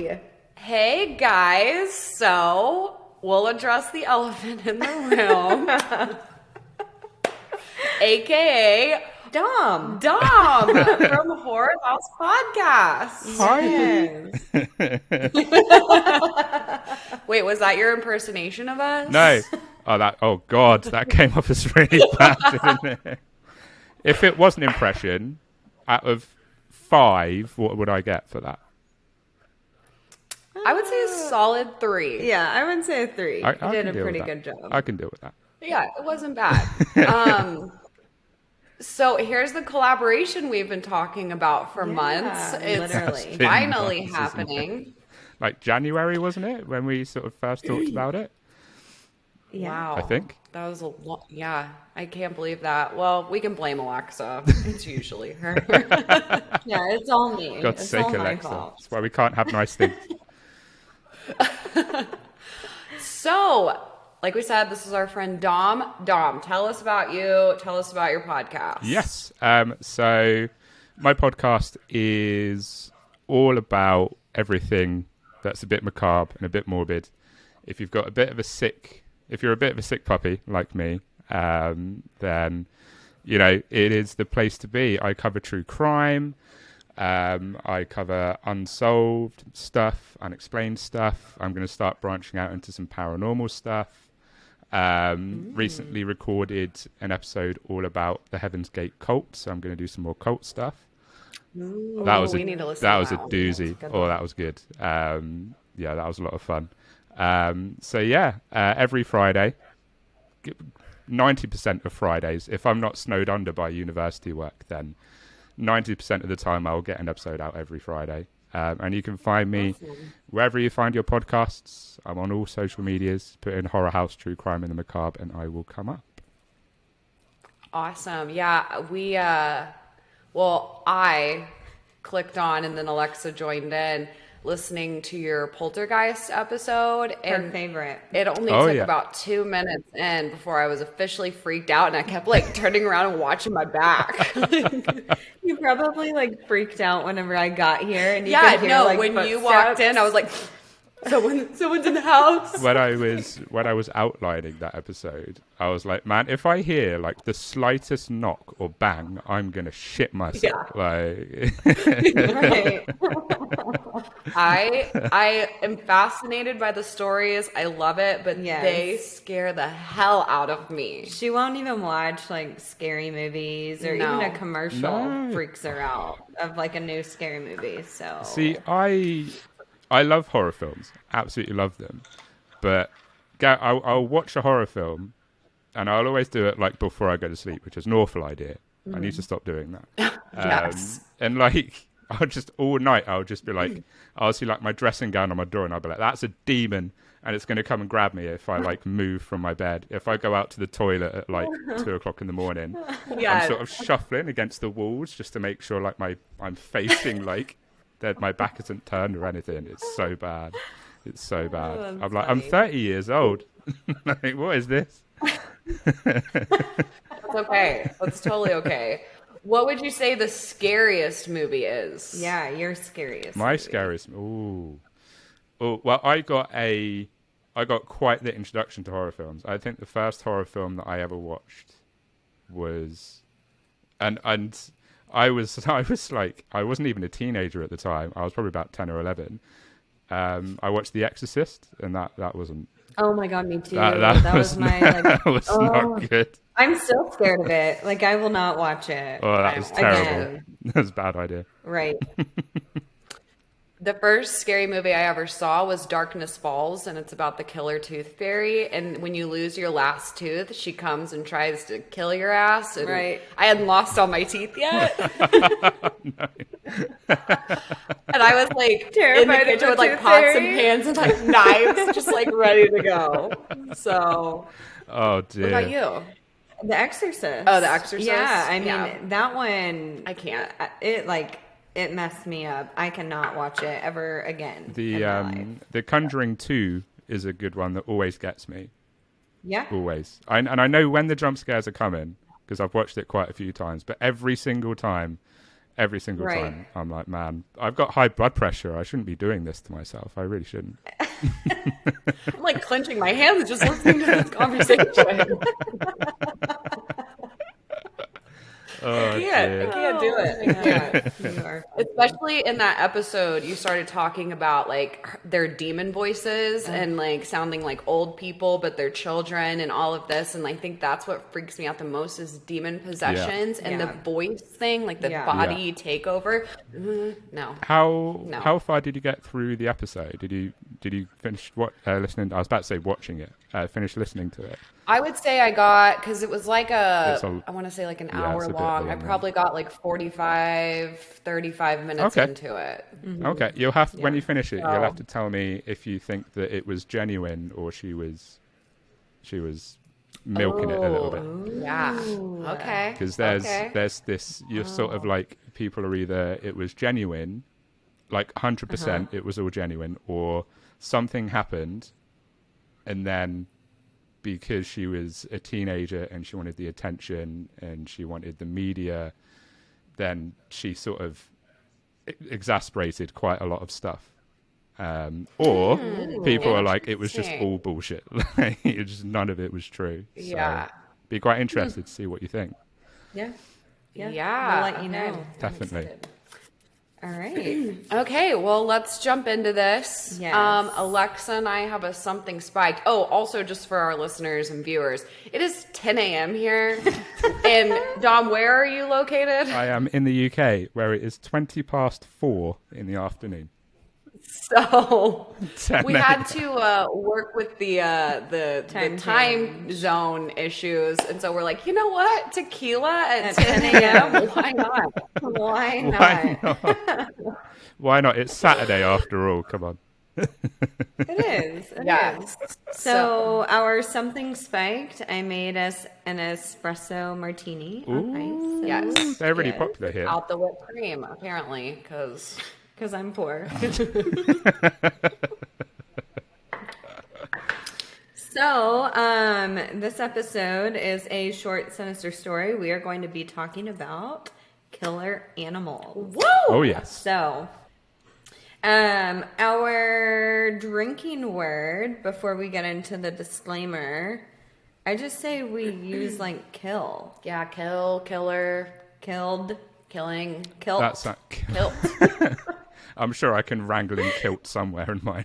Hi. Hey guys, so we'll address the elephant in the room, aka Dom. From Horror House Podcast. Yes. Wait, was that your impersonation of No. us? Oh God, that came off as really bad, didn't it? If it was an impression, out of 5, what would I get for that? I would say a solid 3. Yeah, I would say a 3. I You can did a deal with pretty that. good job. I can deal with that. Yeah, it wasn't bad. So here's the collaboration we've been talking about for months. It's literally. finally Months, isn't it? happening. Like January, wasn't it, when we sort of first talked about it? Yeah. Wow. I think. That was a lot. Yeah, I can't believe that. Well, we can blame Alexa. It's usually her. Yeah, it's all me. God's it's sake, all my Alexa. fault. That's why we can't have nice things. So, like we said, this is our friend Dom. Dom, tell us about you. Tell us about your podcast. Yes. So my podcast is all about everything that's a bit macabre and a bit morbid. If you're a bit of a sick puppy like me, then it is the place to be. I cover true crime. I cover unsolved stuff, unexplained stuff. I'm going to start branching out into some paranormal stuff. Recently recorded an episode all about the Heaven's Gate cult, so I'm going to do some more cult stuff. Ooh, We need to listen that was a doozy. That was good. That was a lot of fun. Every Friday, 90% of Fridays, if I'm not snowed under by university work, then 90% of the time I'll get an episode out every Friday. And you can find me wherever you find your podcasts. I'm on all social medias. Put in Horror House, True Crime and the Macabre, and I will come up. Awesome. Yeah, I clicked on and then Alexa joined in listening to your Poltergeist episode. And Her favorite. it only took about 2 minutes in before I was officially freaked out and I kept turning around and watching my back. You probably freaked out whenever I got here, and you could hear, when footsteps. you walked in, I was like, someone's in the house. When I was outlining that episode, I was like, man, if I hear the slightest knock or bang, I'm gonna shit myself. Right. I am fascinated by the stories. I love it, but they scare the hell out of me. She won't even watch scary movies or even a commercial freaks her out of a new scary movie. So see, I love horror films, absolutely love them, but I'll watch a horror film and I'll always do it before I go to sleep, which is an awful idea. I need to stop doing that. Yes. And I'll just all night I'll just be I'll see my dressing gown on my door and I'll be that's a demon and it's going to come and grab me if I move from my bed. If I go out to the toilet at 2:00 in the morning, I'm sort of shuffling against the walls just to make sure I'm facing that my back isn't turned or anything. It's so bad. It's so bad. I'm I'm 30 years old. What is this? That's okay. That's totally okay. What would you say the scariest movie is? Yeah, your scariest. My movie. scariest. Ooh. Oh, well, I got quite the introduction to horror films. I think the first horror film that I ever watched was, and I wasn't even a teenager at the time. I was probably about 10 or 11. I watched The Exorcist, and that wasn't. Oh my god, me too. That was my that was not good. I'm still scared of it. I will not watch it. Oh, that was terrible. Again. That was a bad idea. Right. The first scary movie I ever saw was Darkness Falls, and it's about the killer tooth fairy. And when you lose your last tooth, she comes and tries to kill your ass. And right. I hadn't lost all my teeth yet. No. And I was terrified in the kitchen of with tooth pots fairy. and pans and knives, just ready to go. So, Oh dear. what about you? The Exorcist. Oh, The Exorcist? Yeah, I mean Yeah. that one. I can't. It messed me up. I cannot watch it ever again. in my life. The Conjuring 2 is a good one that always gets me. Yeah. Always. And I know when the jump scares are coming because I've watched it quite a few times, but every single time every single time. I'm like, man, I've got high blood pressure. I shouldn't be doing this to myself. I really shouldn't. I'm like clenching my hands just listening to this conversation. I can't do it. Yeah. Especially in that episode, you started talking about like their demon voices and like sounding like old people, but they're children and all of this. And I think that's what freaks me out the most is demon possessions and the voice thing, like the body takeover. No. How far did you get through the episode? Did you finish listening? I was about to say watching it. Finish listening to it. I would say I got, because it was like I want to say like an hour long. I probably got like 45, 35 minutes into it. Mm-hmm. Okay. You'll have, when you finish it, you'll have to tell me if you think that it was genuine or she was milking it a little bit. Yeah. Okay. Because there's this, you're sort of like, people are either, it was genuine, like 100% it was all genuine, or something happened and then because she was a teenager and she wanted the attention and she wanted the media, then she sort of exasperated quite a lot of stuff. Or people are like, it was just all bullshit. It just, none of it was true. Yeah. So be quite interested to see what you think. Yeah. We'll let you know. Definitely. All right. Okay, well, let's jump into this. Yes. Alexa and I have a something spiked. Oh, also just for our listeners and viewers, it is 10 a.m. here. And Dom, where are you located? I am in the UK, where it is 4:20 in the afternoon. So we had to work with the time zone issues, and so we're like, you know what, tequila at 10 a.m. Why not? Why not? Why not? It's Saturday after all. Come on. It is. It is. So our something spiked. I made us an espresso martini. Ooh, yes, they're really popular here. Out the whipped cream, apparently, because I'm poor. So, this episode is a short, sinister story. We are going to be talking about killer animals. Woo! Oh, yes. So, our drinking word, before we get into the disclaimer, I just say we use like kill. Yeah, kill, killer, killed, killing, kilt. That's not kilt. I'm sure I can wrangle in kilt somewhere in mine.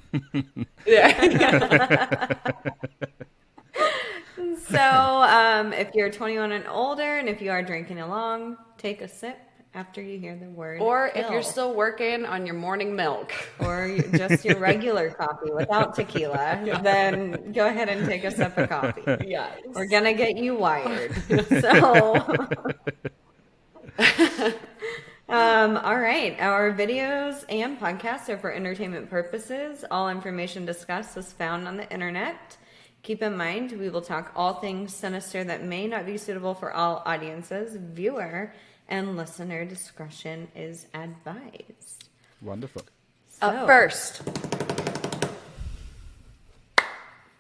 So, if you're 21 and older, and if you are drinking along, take a sip after you hear the word or kill. If you're still working on your morning milk. Or just your regular coffee without tequila, then go ahead and take a sip of coffee. Yes. We're going to get you wired. So... all right. Our videos and podcasts are for entertainment purposes. All information discussed is found on the internet. Keep in mind, we will talk all things sinister that may not be suitable for all audiences. Viewer and listener discretion is advised. Wonderful. Up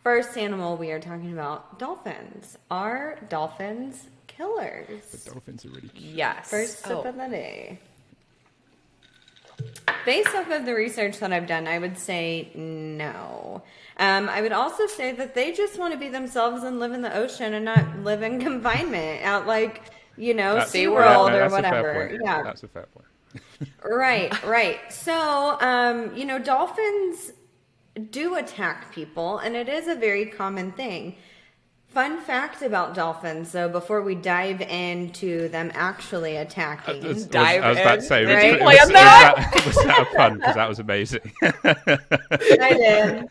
first animal we are talking about, dolphins. Are dolphins killers? The dolphins are really cute. Yes. First sip of the day. Based off of the research that I've done, I would say no. I would also say that they just want to be themselves and live in the ocean and not live in confinement out like, SeaWorld or whatever. Yeah, that's a fair point. Right. So, dolphins do attack people, and it is a very common thing. Fun fact about dolphins, though, before we dive into them actually attacking. I was about to say, right? was that a pun? Because that was amazing. I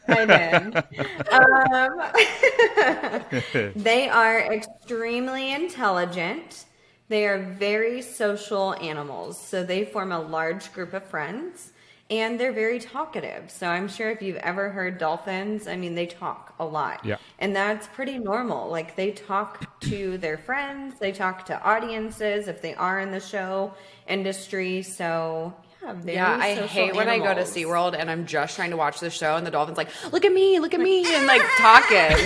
did. They are extremely intelligent. They are very social animals. So they form a large group of friends. And they're very talkative. So I'm sure if you've ever heard dolphins, they talk a lot. Yeah. And that's pretty normal. Like, they talk to their friends. They talk to audiences if they are in the show industry. So, yeah, I hate when I go to SeaWorld and I'm just trying to watch the show and the dolphin's like, look at me, and like talking.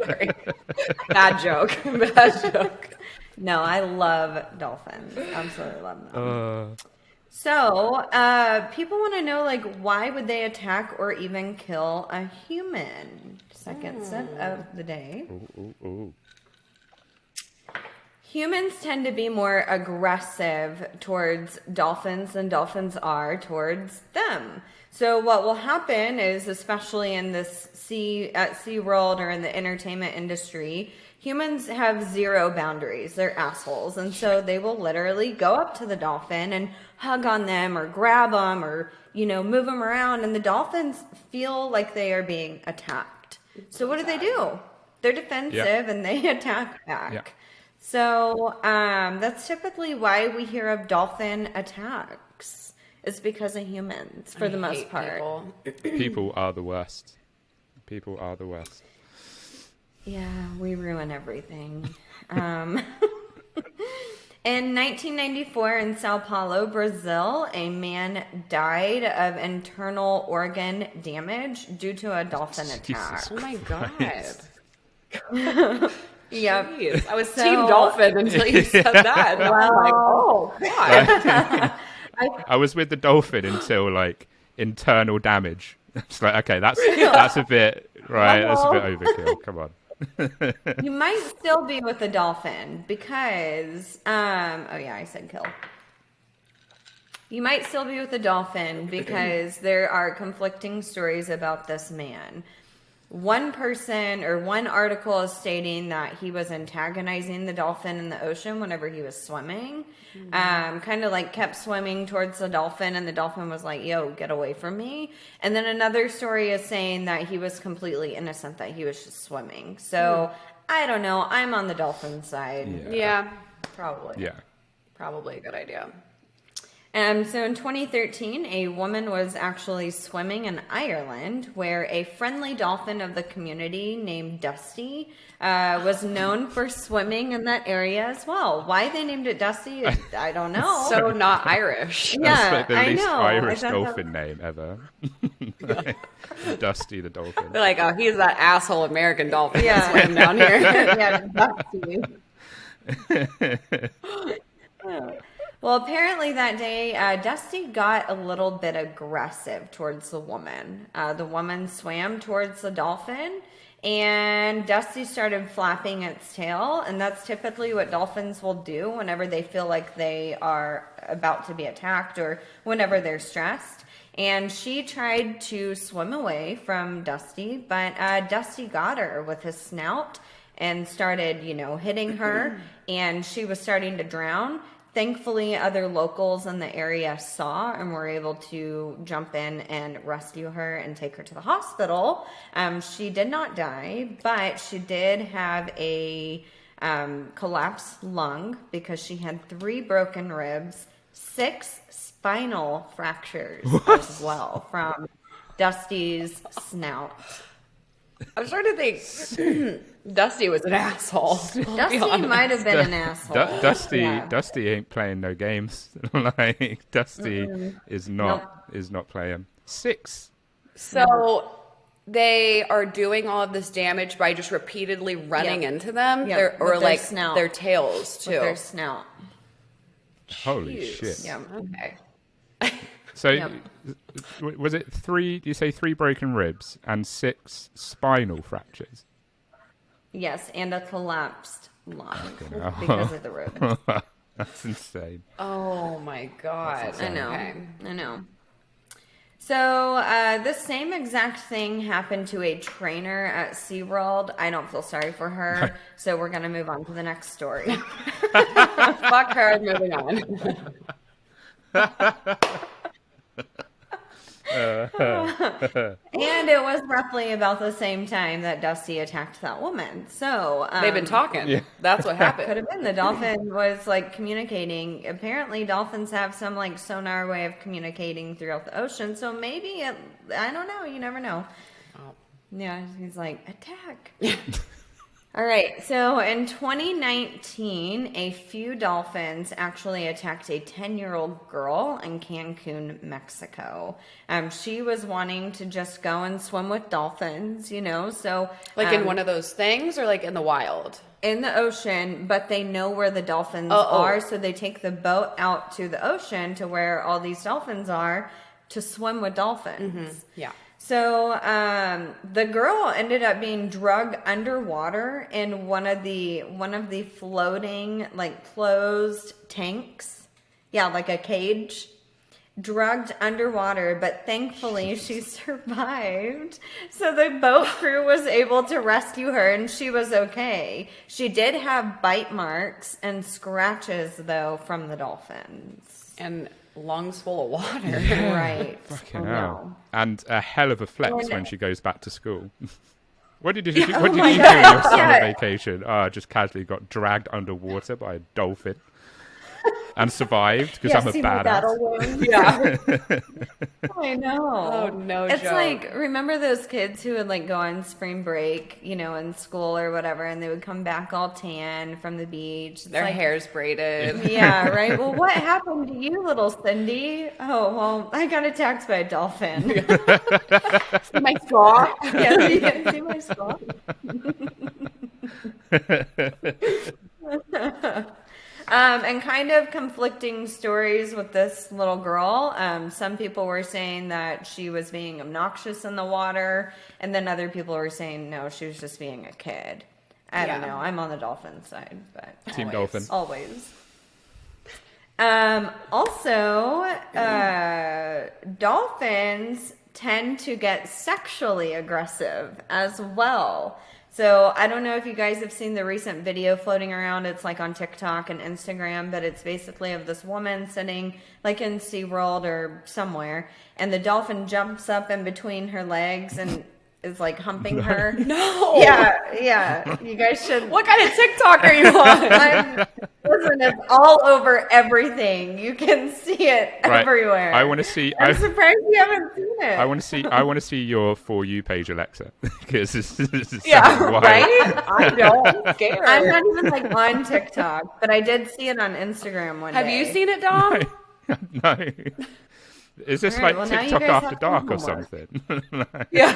Sorry. Bad joke. No, I love dolphins. Absolutely love them. Uh, So, people want to know, like, why would they attack or even kill a human? Second sip of the day. ooh. Humans tend to be more aggressive towards dolphins than dolphins are towards them. So what will happen is, especially in this at SeaWorld or in the entertainment industry, humans have zero boundaries. They're assholes. And so they will literally go up to the dolphin and hug on them or grab them or, move them around. And the dolphins feel like they are being attacked. So what do? They're defensive and they attack back. Yeah. So that's typically why we hear of dolphin attacks. It's because of humans, for the most part. People are the worst. Yeah, we ruin everything. In 1994 in Sao Paulo, Brazil, a man died of internal organ damage due to a dolphin attack. Oh my God. Yep. Jeez. I was team dolphin until you said that. And I was like, oh, God. I was with the dolphin until like internal damage. It's like, okay, that's a bit right. That's a bit overkill. Come on. You might still be with the dolphin because, I said kill. You might still be with the dolphin because there are conflicting stories about this man. One article is stating that he was antagonizing the dolphin in the ocean whenever he was swimming. Kind of like kept swimming towards the dolphin and the dolphin was like, yo, get away from me. And then another story is saying that he was completely innocent, that he was just swimming. So I don't know. I'm on the dolphin side. Yeah, probably. Yeah. Probably a good idea. So in 2013, a woman was actually swimming in Ireland where a friendly dolphin of the community named Dusty was known for swimming in that area as well. Why they named it Dusty, I don't know. So not Irish. Yeah, That's like the I least know. Irish dolphin name ever. Dusty the dolphin. They're like, oh, he's that asshole American dolphin that swam down here. Dusty. Well, apparently that day, Dusty got a little bit aggressive towards the woman. The woman swam towards the dolphin, and Dusty started flapping its tail, and that's typically what dolphins will do whenever they feel like they are about to be attacked or whenever they're stressed. And she tried to swim away from Dusty, but Dusty got her with his snout and started, hitting her, and she was starting to drown. Thankfully, other locals in the area saw and were able to jump in and rescue her and take her to the hospital. She did not die, but she did have a collapsed lung because she had 3 broken ribs, 6 spinal fractures as well from Dusty's snout. I'm starting to think Dusty was an asshole. Dusty might have been an asshole. Dusty ain't playing no games. Like Dusty is not playing. 6. So they are doing all of this damage by just repeatedly running into them, or like snout. their tails too. With their snout. Holy Jeez. shit! Yeah. Okay. So was it 3? Do you say 3 broken ribs and 6 spinal fractures? Yes, and a collapsed lung because of the rib. That's insane. Oh my God. I know. Okay. I know. So the same exact thing happened to a trainer at SeaWorld. I don't feel sorry for her, so we're going to move on to the next story. Fuck her, moving on. And it was roughly about the same time that Dusty attacked that woman. So They've been talking. Yeah. That's what happened. Could have been the dolphin was like communicating. Apparently, dolphins have some like sonar way of communicating throughout the ocean. So maybe I don't know. You never know. Oh. Yeah, he's like attack. All right, so in 2019, a few dolphins actually attacked a 10-year-old girl in Cancun, Mexico. She was wanting to just go and swim with dolphins, so Like in one of those things or like in the wild? in the ocean, but they know where the dolphins Oh. are, so they take the boat out to the ocean to where all these dolphins are to swim with dolphins. Yeah. So the girl ended up being drugged underwater in one of the floating, like, closed tanks. Yeah, like a cage. Drugged underwater, but thankfully she survived. So the boat crew was able to rescue her and she was okay. She did have bite marks and scratches, though, from the dolphins. And lungs full of water. Right. Fucking Oh, hell. no. And a hell of a flex Well, when she goes back to school. What did you do? Oh What did my you do God. on your summer Yeah. vacation? Oh, I just casually got dragged underwater by a dolphin and survived because I'm a see my battle badass. wounds? Yeah. I know. Oh, no It's joke. like, remember those kids who would like go on spring break, in school or whatever, and they would come back all tan from the beach. It's Their like, hair's braided. Yeah, right. Well, what happened to you, little Cindy? Oh, well, I got attacked by a dolphin. My straw. Yeah, you can see my spot. And kind of conflicting stories with this little girl. Some people were saying that she was being obnoxious in the water, and then other people were saying no, she was just being a kid. I don't Yeah. know. I'm on the dolphin side, but Team always, dolphin. always. Also, dolphins tend to get sexually aggressive as well. So I don't know if you guys have seen the recent video floating around. It's like on TikTok and Instagram, but it's basically of this woman sitting like in SeaWorld or somewhere, and the dolphin jumps up in between her legs and is like humping her. No. Yeah. You guys should. What kind of TikTok are you on? Listen, it's all over everything. You can see it Right. everywhere. I want to see. I'm surprised you haven't seen it. I want to see your For You page, Alexa, because this is Yeah, sounding wild. right? I know. I'm scared. I'm not even like on TikTok, but I did see it on Instagram one Have day. you seen it, Dom? No. Is this All right, like well, now you TikTok guys after have dark or homework. something? Yeah.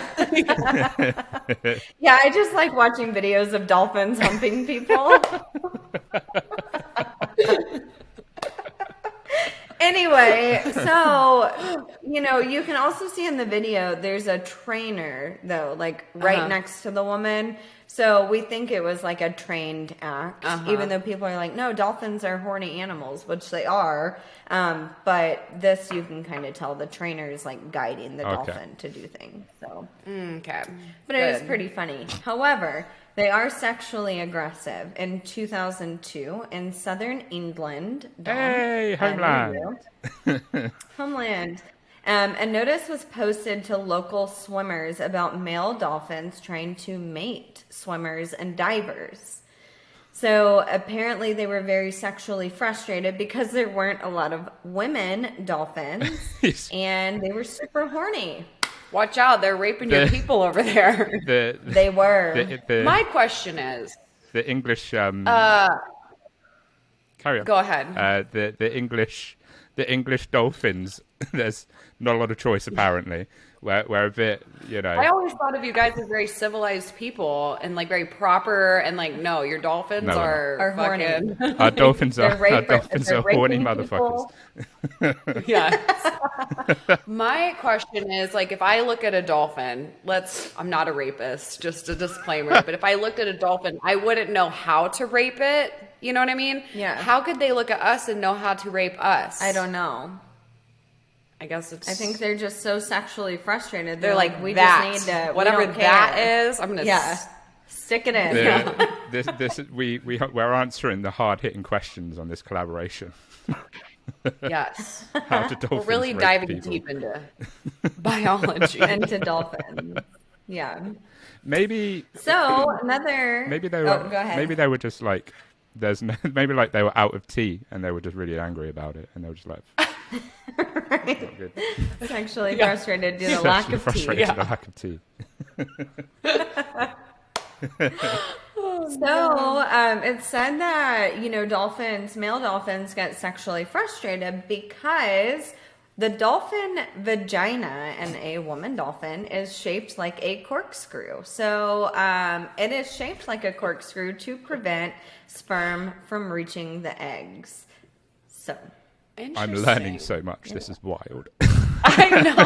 Yeah, I just like watching videos of dolphins humping people. Anyway, so, you can also see in the video, there's a trainer, though, like right next to the woman. So we think it was like a trained act, even though people are like, no, dolphins are horny animals, which they are. But this, you can kind of tell the trainer is like guiding the dolphin to do things. So, Okay. but it was Good. pretty funny. However, they are sexually aggressive. In 2002, in southern England, Dawn, Hey, homeland. Homeland. A notice was posted to local swimmers about male dolphins trying to mate swimmers and divers. So apparently they were very sexually frustrated because there weren't a lot of women dolphins and they were super horny. Watch out. They're raping your people over there. They were. My question is, the English carry on. go ahead. The English dolphins. There's not a lot of choice apparently. We're a bit, I always thought of you guys as very civilized people and like very proper and like, no, your dolphins No, we're Are horny. fucking. Our dolphins They're are they're horny raping motherfuckers. people. Yes. My question is like, if I look at a dolphin, I'm not a rapist, just a disclaimer, but if I looked at a dolphin, I wouldn't know how to rape it. You know what I mean? Yeah. How could they look at us and know how to rape us? I don't know. I guess it's. I think they're just so sexually frustrated. they're like we that. just need to, Whatever we don't that care. is, I'm gonna. Yeah. Stick it in. We're answering the hard hitting questions on this collaboration. Yes. How do We're dolphins really rape diving people? deep into biology. Into dolphins. Yeah. Maybe So another. maybe they Oh, were go ahead. maybe they were just like maybe like they were out of tea and they were just really angry about it and they were just like Right. good. Sexually frustrated due to lack Sexually of tea. frustrated with the lack of tea. So it's said that, male dolphins get sexually frustrated because the dolphin vagina in a woman dolphin is shaped like a corkscrew. So it is shaped like a corkscrew to prevent sperm from reaching the eggs. So I'm learning so much. This is wild. I know.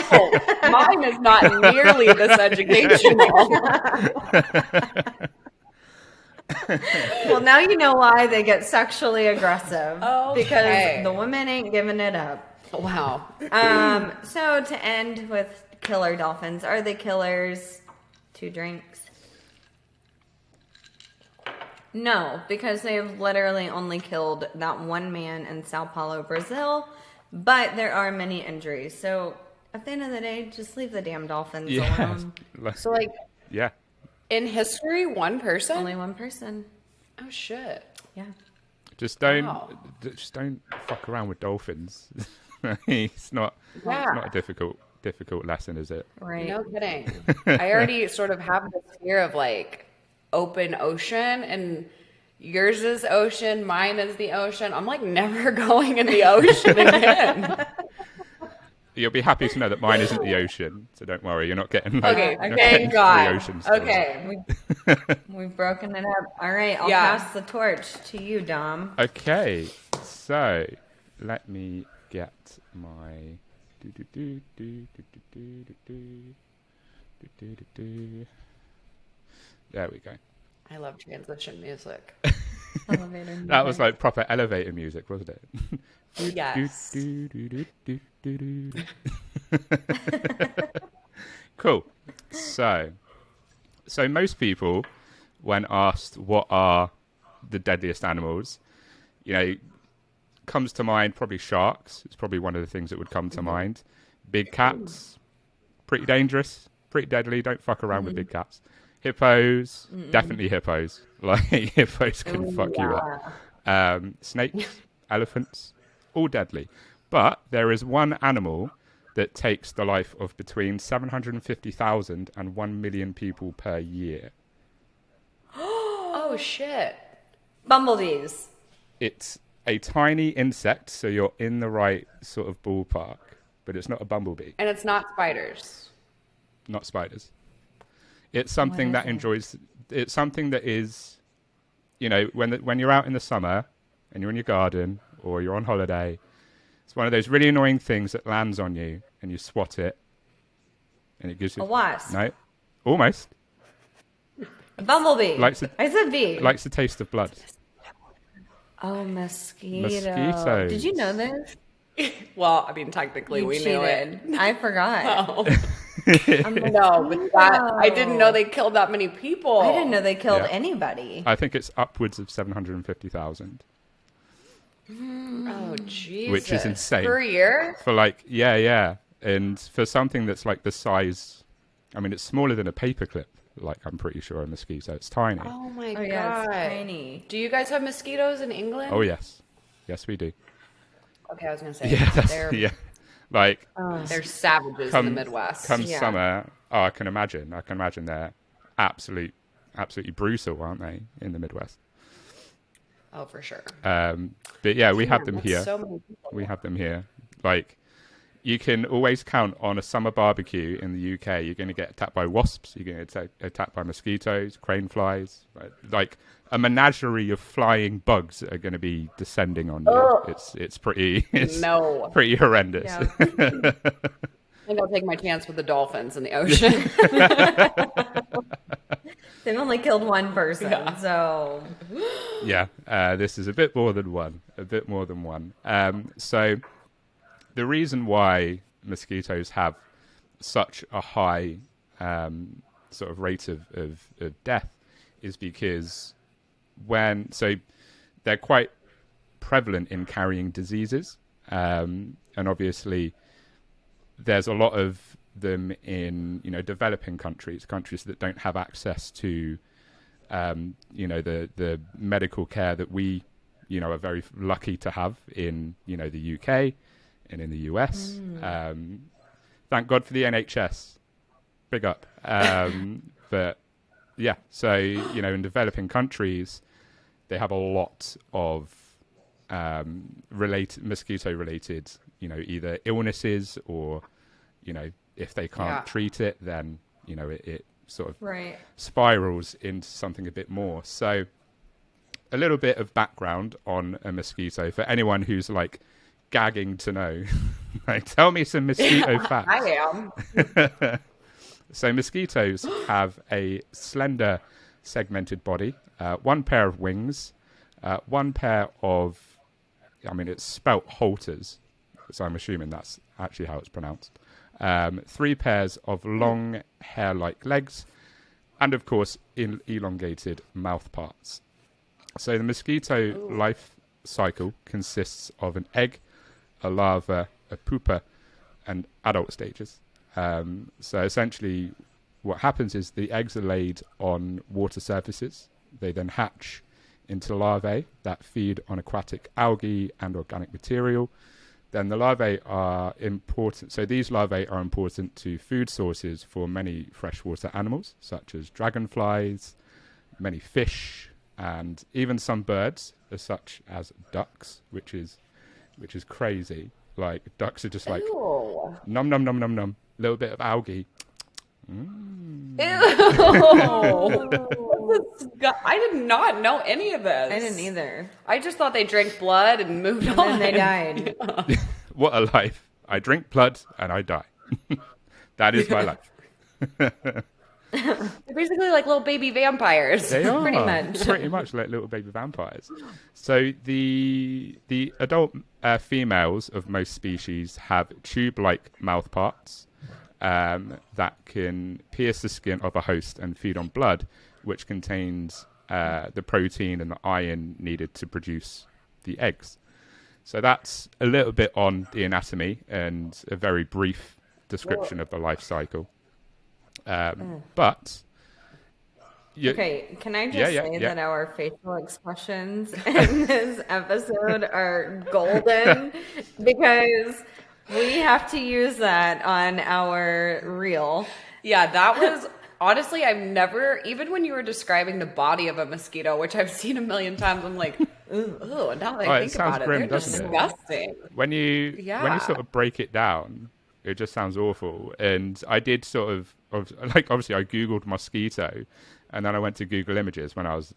Mine is not nearly this educational. well, now you know why they get sexually aggressive. Okay. Because the women ain't giving it up. Wow. So to end with killer dolphins, are they killers? 2 drinks? No, because they have literally only killed that one man in Sao Paulo, Brazil, but there are many injuries. So at the end of the day, just leave the damn dolphins alone. So like, yeah. In history, one person? Only one person. Oh shit. Yeah. Just don't fuck around with dolphins. It's not a difficult lesson, is it? Right. No kidding. I already sort of have this fear of like open ocean, and yours is ocean, mine is the ocean. I'm like never going in the ocean again. You'll be happy to know that mine isn't the ocean, so don't worry. You're not getting Okay, not thank getting God. 3 oceans. Okay. We've broken it up. All right, I'll pass the torch to you, Dom. Okay, so let me get my there we go. I love transition music. Elevator music. That was like proper elevator music, wasn't it? Yes. Cool. So most people, when asked what are the deadliest animals, comes to mind probably sharks. It's probably one of the things that would come to mind. Big cats, pretty dangerous, pretty deadly. Don't fuck around with big cats. Hippos, definitely hippos. Like hippos can fuck you up. Snakes, elephants, all deadly. But there is one animal that takes the life of between 750,000 and 1 million people per year. Oh shit. Bumblebees. It's a tiny insect, so you're in the right sort of ballpark, but it's not a bumblebee. And it's not spiders. Not spiders. It's something that enjoys. It's something that is, when you're out in the summer and you're in your garden or you're on holiday, it's one of those really annoying things that lands on you and you swat it, and it gives you A wasp. No, almost. A bumblebee. I said bee. Likes the taste of blood. Oh, mosquito. Mosquitoes. Did you know this? Well, I mean, technically You we cheated. knew it. I forgot. Oh. I'm like, No, but I didn't know they killed that many people. I didn't know they killed Yeah. anybody. I think it's upwards of 750,000. Oh, Jesus. Which is insane. Per year? For yeah. And for something that's like the size, I mean, it's smaller than a paperclip. Like, I'm pretty sure a mosquito. It's tiny. Oh my Oh, God. yeah, it's tiny. Do you guys have mosquitoes in England? Oh, yes. Yes, we do. Okay, I was going to say. Yeah, they're, Like, they're savages in the Midwest. come Yeah. summer, I can imagine they're absolutely brutal, aren't they, in the Midwest? Oh, for sure. But yeah, we have them That's here. so many people. We have them here. Like, you can always count on a summer barbecue in the UK. You're going to get attacked by wasps. You're going to get attacked by mosquitoes, crane flies. Right? Like a menagerie of flying bugs that are going to be descending on you. Ugh. It's pretty pretty horrendous. Yeah. I think I'll take my chance with the dolphins in the ocean. They've only killed one person, so Yeah, this is a bit more than one. So the reason why mosquitoes have such a high sort of rate of death is because they're quite prevalent in carrying diseases, and obviously there's a lot of them in developing countries that don't have access to the medical care that we are very lucky to have in the UK and in the US. Thank God for the NHS. Big up. But yeah, so in developing countries, they have a lot of mosquito-related, either illnesses or, if they can't treat it, then it sort of Right. spirals into something a bit more. So, a little bit of background on a mosquito for anyone who's like gagging to know. Like, tell me some mosquito facts. I am. So mosquitoes have a slender, segmented body, one pair of wings, one pair of, it's spelt halters, so I'm assuming that's actually how it's pronounced. 3 pairs of long, hair-like legs, and of course, elongated mouth parts. So the mosquito life cycle consists of an egg, a larva, a pupa, and adult stages. So essentially what happens is the eggs are laid on water surfaces. They then hatch into larvae that feed on aquatic algae and organic material. Then the larvae are important. So these larvae are important to food sources for many freshwater animals, such as dragonflies, many fish, and even some birds, such as ducks, which is crazy. Like, ducks are just like, Ew. nom nom nom nom nom, little bit of algae. Ew. I did not know any of this. I didn't either. I just thought they drank blood and moved And on. then they died. What a life. I drink blood and I die. That is my life. They're basically like little baby vampires. They are Pretty much. pretty much like little baby vampires. So the adult females of most species have tube-like mouth parts that can pierce the skin of a host and feed on blood, which contains the protein and the iron needed to produce the eggs. So that's a little bit on the anatomy and a very brief description of the life cycle. But Okay, can I just say that our facial expressions in this episode are golden because we have to use that on our reel. Yeah, that was honestly, I've never, even when you were describing the body of a mosquito, which I've seen a million times, I'm like, ooh, now that I think about it, they're disgusting. When you sort of break it down, it just sounds awful. And I did sort of obviously I Googled mosquito, and then I went to Google Images when I was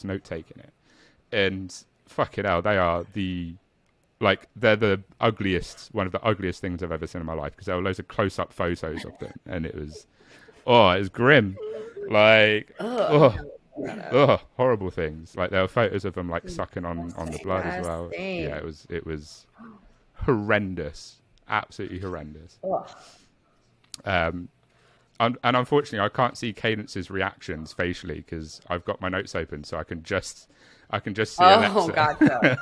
note taking it. And fucking hell, they're the ugliest, one of the ugliest things I've ever seen in my life, because there were loads of close up photos of them, and it was grim. Like, horrible things. Like, there were photos of them like sucking on the blood as well. Yeah, it was horrendous. Absolutely horrendous. And unfortunately, I can't see Cadence's reactions facially because I've got my notes open, so I can just see Alexa. Oh, gotcha.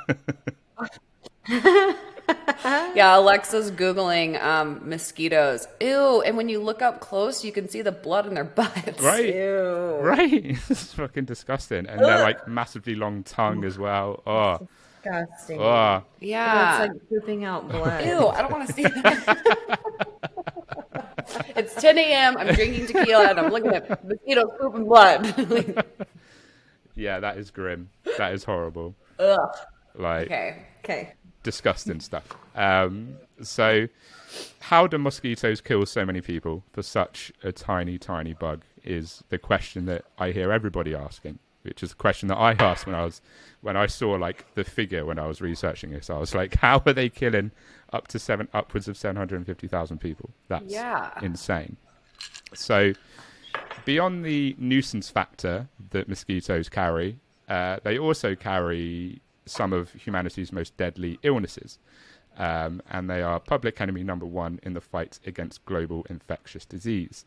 Yeah, Alexa's Googling mosquitoes. Ew, and when you look up close, you can see the blood in their butts. Right. Ew. Right. It's fucking disgusting. And they're like massively long tongue as well. Oh. Disgusting. Oh. Yeah. It's like pooping out blood. Ew, I don't want to see that. It's 10 a.m. I'm drinking tequila and I'm looking at mosquitoes pooping blood. Yeah, that is grim. That is horrible. Ugh. Like, Okay. disgusting stuff. So how do mosquitoes kill so many people for such a tiny, tiny bug is the question that I hear everybody asking, which is the question that I asked when I saw like the figure when I was researching this. I was like, how are they killing upwards of 750,000 people? That's insane. So beyond the nuisance factor that mosquitoes carry, they also carry some of humanity's most deadly illnesses. And they are public enemy number one in the fight against global infectious disease.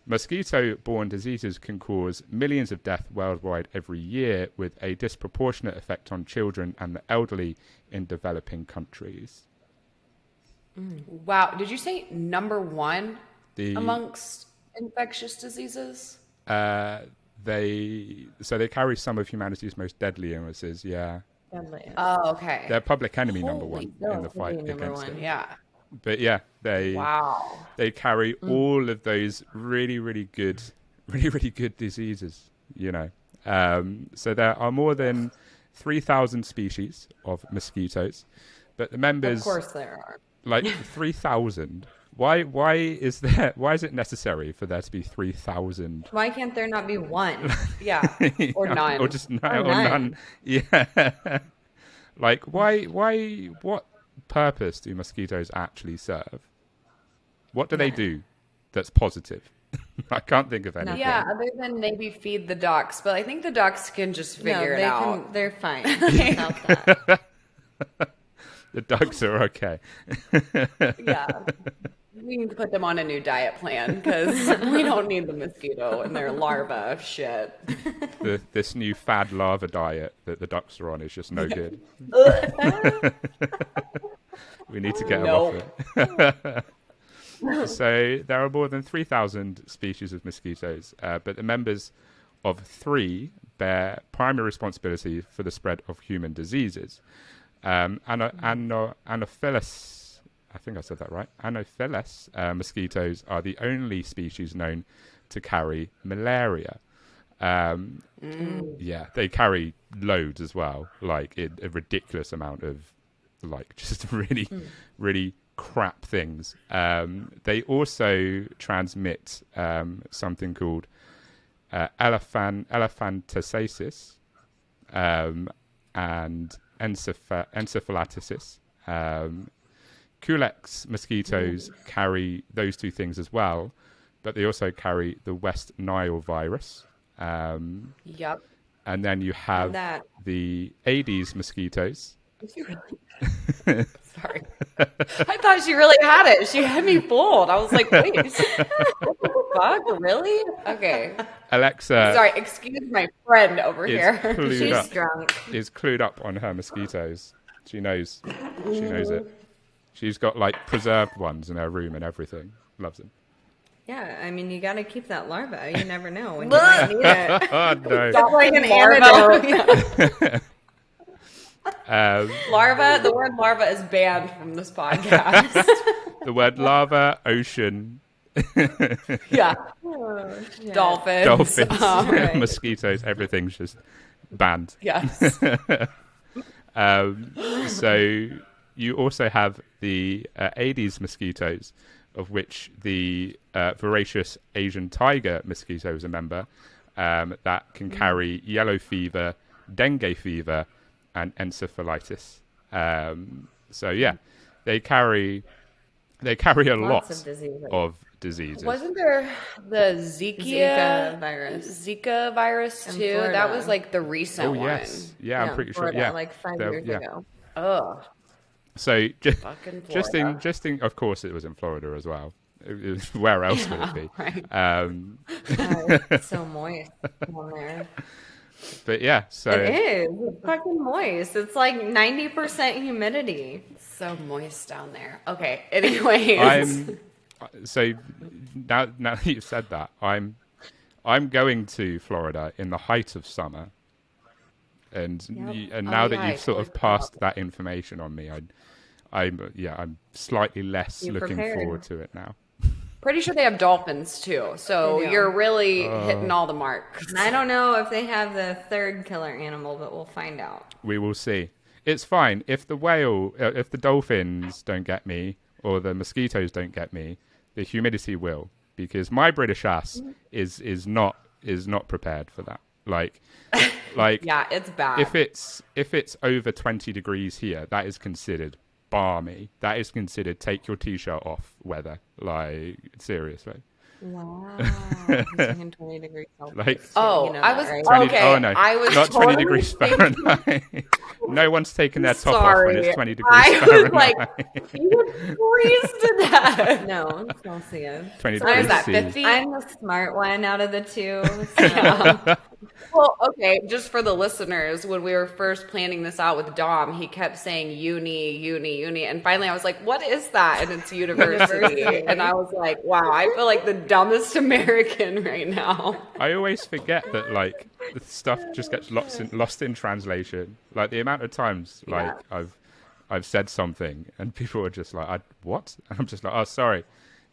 Mosquito-borne diseases can cause millions of deaths worldwide every year, with a disproportionate effect on children and the elderly in developing countries. Wow. Did you say number one amongst infectious diseases? They carry some of humanity's most deadly illnesses, yeah. Oh, okay. They're public enemy number one in the fight against it. Yeah. But yeah, they carry all of those really, really good really, really good diseases, you know. So there are more than 3,000 species of mosquitoes, but the members, Of course there are. like 3,000. Why is it necessary for there to be 3,000? Why can't there not be one? Yeah. Or none. Or just Or or none. none. Yeah. Like what purpose do mosquitoes actually serve? What do they do that's positive? I can't think of anything. Yeah, other than maybe feed the ducks, but I think the ducks can just figure it out. They're fine without that. The ducks are okay. Yeah. We need to put them on a new diet plan because we don't need the mosquito and their larva shit. This new fad larva diet that the ducks are on is just no good. We need to get them off it. So there are more than 3,000 species of mosquitoes, but the members of 3 bear primary responsibility for the spread of human diseases. Anopheles, I think I said that right. Anopheles mosquitoes are the only species known to carry malaria. Yeah, they carry loads as well, like a ridiculous amount of, like, just really, really crap things. They also transmit something called elephantiasis and encephalitisis. Culex mosquitoes carry those 2 things as well, but they also carry the West Nile virus. Yep. And then you have the Aedes mosquitoes. Sorry. I thought she really had it. She had me fooled. I was like, wait, what the fuck? Really? Okay. Alexa Sorry, excuse my friend over is here. She's drunk. is clued up on her mosquitoes. She knows it. She's got like preserved ones in her room and everything. Loves them. Yeah, I mean, you got to keep that larva. You never know when you might need it. Oh no. It's like an Larva. antidote. Larva, the word larva is banned from this podcast. The word lava, ocean, Yeah. Oh, shit. Dolphins. Right. mosquitoes, everything's just banned. Yes. So you also have the Aedes mosquitoes, of which the voracious Asian tiger mosquito is a member, that can carry yellow fever, dengue fever, and encephalitis. So yeah, they carry a lot Lots of diseases. of diseases. Wasn't there the Zika virus. Zika virus In too? Florida. That was like the recent Oh one. yes, yeah, I'm pretty Florida, sure. Yeah, like 5 There- years yeah. ago. Ugh. So Fucking just Florida. in, of course, it was in Florida as well. Where else would it be? Right. It's so moist down there. But yeah, so It is. It's fucking moist. It's like 90% humidity. So moist down there. Okay. Anyways. so now that you've said that, I'm going to Florida in the height of summer, and Yep. and now that yeah, I you've sort of totally forgot. passed that information on me, I'm slightly less You're looking prepared. forward to it now. Pretty sure they have dolphins too. So They do. you're really hitting all the marks. And I don't know if they have the 3rd killer animal, but we'll find out. We will see. It's fine if the dolphins don't get me or the mosquitoes don't get me, the humidity will, because my British ass is not prepared for that. Like Yeah, it's bad. if it's over 20 degrees here, that is considered balmy. That is considered take your t-shirt off weather. Like, seriously. Wow. It's like 20 degrees Celsius. Like, Oh, You know I that, was right? 20, okay. oh no, I was not 20 totally degrees thinking- Fahrenheit. No one's taken their top off when Sorry. it's 20 degrees I was Fahrenheit. like, you would freeze to death. No, Celsius. 20 So what is degrees that, C. 50? I'm the smart one out of the 2. So. Well, okay, just for the listeners, when we were first planning this out with Dom, he kept saying uni, and finally I was like, what is that? And it's university. And I was like, wow, I feel like the dumbest American right now. I always forget that, like, the stuff just gets lost in translation. Like, the amount of times, like, I've said something and people are just like, what? And I'm just like, oh, sorry.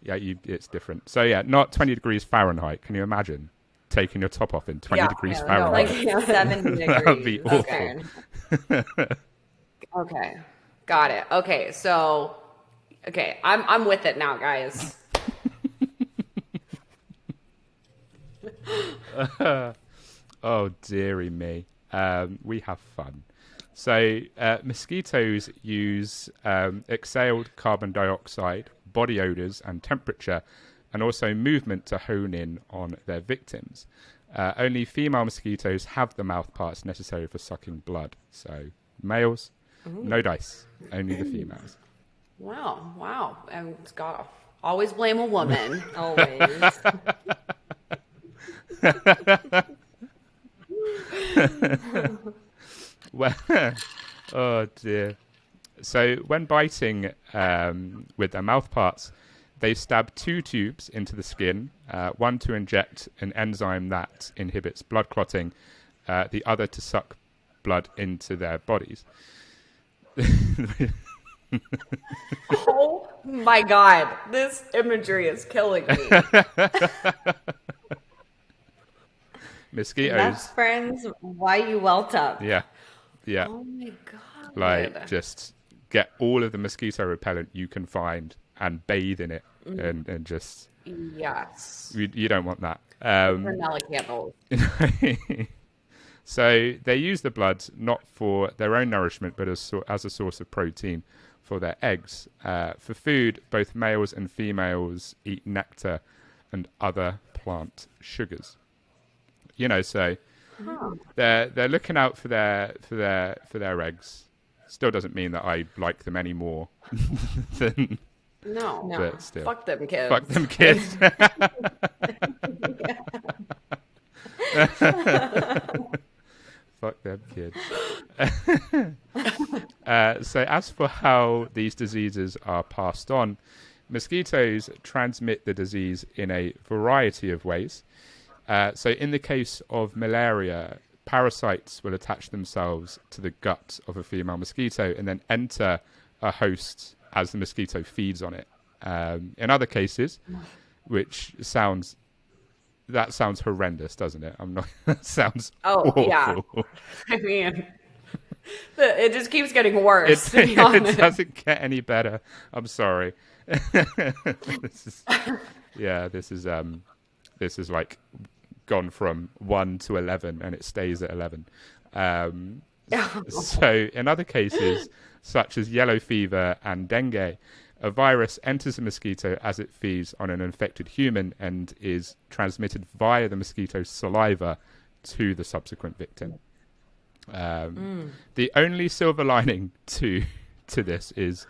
Yeah, it's different. So yeah, not 20 degrees Fahrenheit. Can you imagine? taking your top off in 20 Yeah, degrees no, Fahrenheit. Like 70 That would be degrees. awful. Okay, got it. Okay, so I'm with it now, guys. Oh, dearie me. We have fun. So, mosquitoes use exhaled carbon dioxide, body odors, and temperature, and also movement to hone in on their victims. Only female mosquitoes have the mouth parts necessary for sucking blood. So, males, no dice, only the females. Wow. And it's got always blame a woman. Always. Well, oh dear. So when biting with their mouth parts, they stab 2 tubes into the skin, one to inject an enzyme that inhibits blood clotting, the other to suck blood into their bodies. Oh my God, this imagery is killing me. Mosquitoes. That's, friends, why you welt up. Yeah. Oh my God. Like, just get all of the mosquito repellent you can find and bathe in it and just... Yes. You don't want that. Vanilla candles. So they use the blood not for their own nourishment, but as a source of protein for their eggs. For food, both males and females eat nectar and other plant sugars. So they're looking out for their eggs. Still doesn't mean that I like them any more than. No. But still, Fuck them kids. Fuck them kids. Fuck them kids. So as for how these diseases are passed on, mosquitoes transmit the disease in a variety of ways. So in the case of malaria, parasites will attach themselves to the gut of a female mosquito and then enter a host as the mosquito feeds on it. In other cases, which sounds horrendous, doesn't it? That sounds awful. Yeah. I mean, it just keeps getting worse. To be It honest. doesn't get any better. I'm sorry. This is like gone from 1 to 11 and it stays at 11. So in other cases, such as yellow fever and dengue, a virus enters a mosquito as it feeds on an infected human and is transmitted via the mosquito's saliva to the subsequent victim. The only silver lining to this is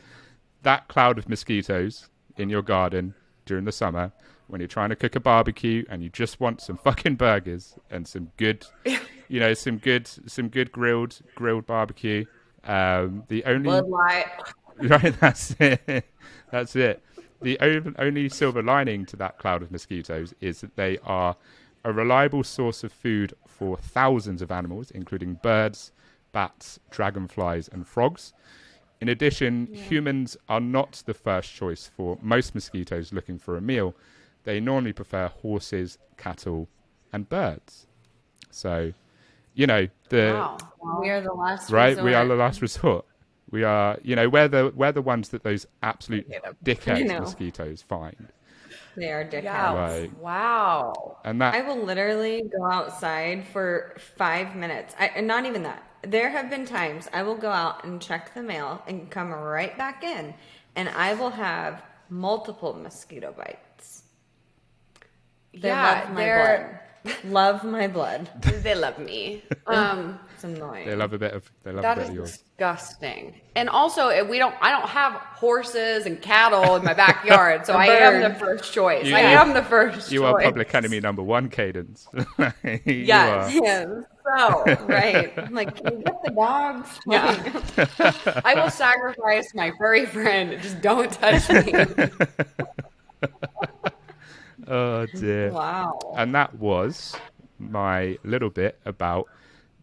that cloud of mosquitoes in your garden during the summer when you're trying to cook a barbecue and you just want some fucking burgers and some good, some good grilled barbecue. The only Bud Light. right, that's it. That's it. The only silver lining to that cloud of mosquitoes is that they are a reliable source of food for thousands of animals, including birds, bats, dragonflies, and frogs. In addition, humans are not the first choice for most mosquitoes looking for a meal. They normally prefer horses, cattle, and birds. So, Wow. We are the last right? resort. We are the last resort. We are, we're the ones that those absolute dickhead mosquitoes find. They are dickheads. Yeah. Right. Wow. And that I will literally go outside for 5 minutes. And not even that. There have been times I will go out and check the mail and come right back in, and I will have multiple mosquito bites. They love my blood. Love my blood. They love me. It's annoying. they love a bit of That is yours. disgusting. And also, I don't have horses and cattle in my backyard, so I am the first choice. I am the first You choice. are public enemy number 1, Cadence. Yes. You are. Yes. So, Right. I'm like, can you get the dogs? yeah. I will sacrifice my furry friend. Just don't touch me. Oh dear. Wow. And that was my little bit about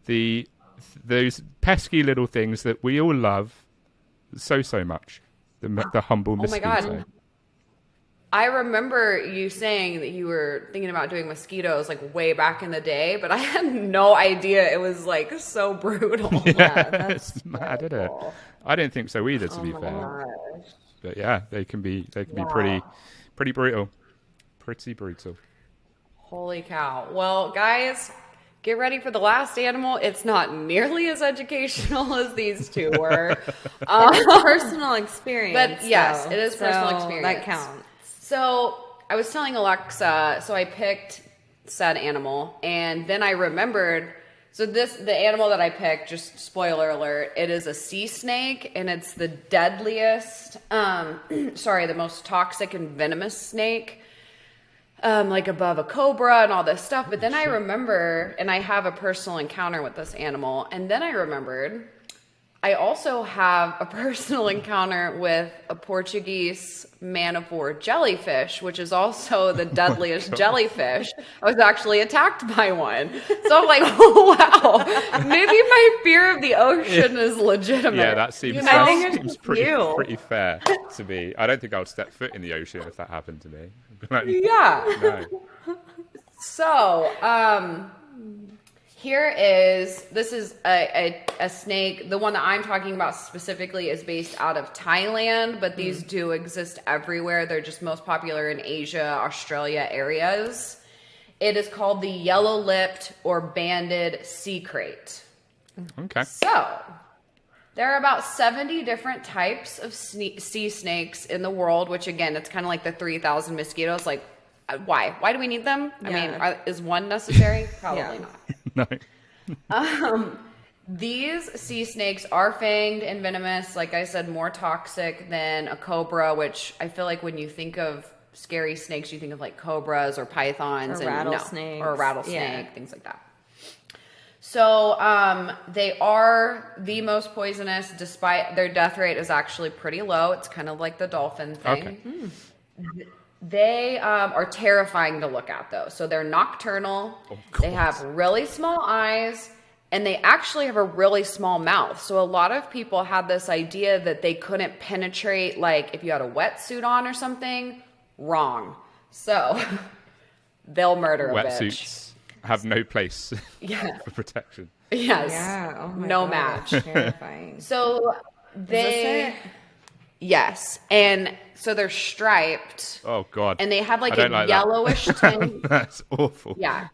those pesky little things that we all love so much. The humble Oh my mosquito. God. I remember you saying that you were thinking about doing mosquitoes like way back in the day, but I had no idea it was like so brutal. Yeah, that's It's mad, isn't it? terrible. I didn't think so either, to be my fair. gosh. But yeah, they can be Wow. pretty brutal. Pretty brutal. Holy cow. Well, guys, get ready for the last animal. It's not nearly as educational as these two were. It's personal experience. But yes, though, it is personal so experience. That counts. So I was telling Alexa, so I picked said animal, and then I remembered. So the animal that I picked, just spoiler alert, it is a sea snake, and it's the deadliest, the most toxic and venomous snake, like above a cobra and all this stuff. But then I remember, and I have a personal encounter with this animal, and then I remembered I also have a personal encounter with a Portuguese man-of-war jellyfish, which is also the deadliest jellyfish. I was actually attacked by one. So I'm like, oh, wow, maybe my fear of the ocean is legitimate. Yeah, that seems, I think it's seems you. pretty fair to me. I don't think I would step foot in the ocean if that happened to me. Like, Yeah. no. So, this is a snake. The one that I'm talking about specifically is based out of Thailand, but these do exist everywhere. They're just most popular in Asia, Australia areas. It is called the yellow-lipped or banded sea crate. Okay. So, there are about 70 different types of sea snakes in the world, which again, it's kind of like the 3,000 mosquitoes. Like, why? Why do we need them? I Yeah. mean, is one necessary? Probably Yeah. not. No. These sea snakes are fanged and venomous. Like I said, more toxic than a cobra, which I feel like when you think of scary snakes, you think of like cobras or pythons Or rattlesnakes. or a rattlesnake, Yeah. things like that. So they are the most poisonous, despite their death rate is actually pretty low. It's kind of like the dolphin thing. Okay. They are terrifying to look at, though. So they're nocturnal. Oh, They have really small eyes, and they actually have a really small mouth. So a lot of people had this idea that they couldn't penetrate, like if you had a wetsuit on or something. Wrong. So they'll murder a bitch. Wetsuits have no place Yeah. for protection. Yes. Yeah. Oh my No God, match. that's terrifying. So Is they. this it? Yes. And so they're striped. Oh God. And they have like I don't a like that. yellowish tint. That's awful. Yeah.